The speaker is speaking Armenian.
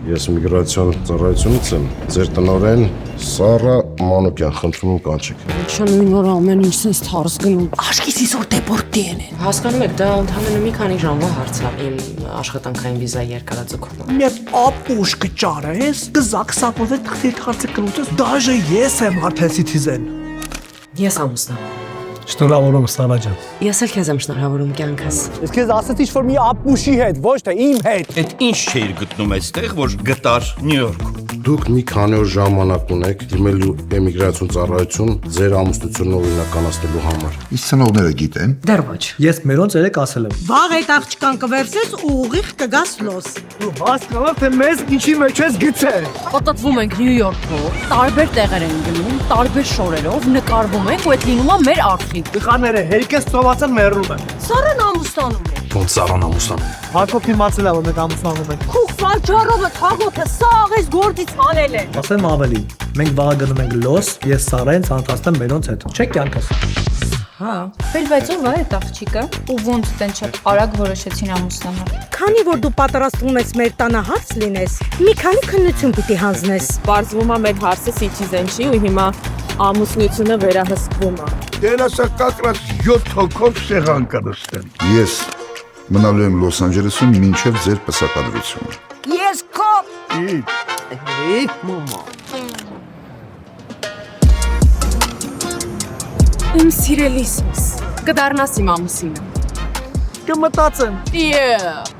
Ես միգրացիոն ծառայությունից եմ, ձեր տնօրեն Սառա Մանուկյան, խնդրում եմ կանչեք։ Չէ, նույն օր ամեն ինչ sense թարս գնում։ Աշկից որ դեպորտին են։ Հասկանում եք, դա ընդհանրապես մի քանի ժամվա հարց է իմ աշխատանքային վիզայի երկարաձգումը։ Մեր ապուշ կճարը ես գզակ սապոզը թխիտ հարցը կլուծես, դաժե ես եմ արդեն citizen։ Ես ամուսնա։ Շնորհավորում Սառա ջան։ Ես էլ քեզ եմ շնորհավորում կյանքս։ Ես քեզ ասեցի որ մի ապուշի հետ, ոչ թե իմ հետ։ Այդ ինչ չէիր գտնում այստեղ, որ գտար Նյու Յորքում։ Դուք մի քանի օր ժամանակ ունեք դիմելու էմիգրացիոն ծառայություն ձեր ամուսնությունն օրինականացնելու համար։ Իսկ ծնողները գիտեն։ Դեռ ոչ։ Ես մերոնց երեք ասել եմ։ Վաղ այդ աղջկան կվերցես ու ուղիղ կգաս լոս։ Դու հասկանալ թե մեզ ինչի մեջ ես գցել։ Պատտվում ենք Նյու Յորքում, տարբեր տեղեր են գնում, տարբեր շորերով նկարվում ենք ու այդ լինում է մեր արխիվ։ Տղաները հերկես ծովացան մեռնում են։ Սառան ամուսնանում է։ Ոնց Սառան ամուսնանում։ Հակոբ իմացել է որ մենք ամուսնանում ենք։ Քուք վաճառողը թաղոթը սաղ էս գործից հանել է։ Ասեմ ավելի։ Մենք վաղը գնում ենք լոս, ես Սառային ցանցացնեմ մերոնց հետ։ Չէ՞ կյանքս։ Հա։ Բայց ով է այդ աղջիկը ու ոնց տեն շատ արագ որոշեցին ամուսնանալ։ Քանի որ դու պատրաստվում ես մեր տանը հարց լինես, մի քանի քննություն պիտի հանձնես։ Բարձվում է մեր հարցը citizen չի ու հիմա ամուսնությունը վերահսկվում է։ Դերասակակրած 7 հոգով սեղան կնստեն։ Ես մնալու եմ Լոս Անջելեսում մինչև ձեր պսակադրությունը։ Ես քո Իմ սիրելիս ես, կդառնաս իմ ամուսինը։ Կմտածեմ։ Yeah.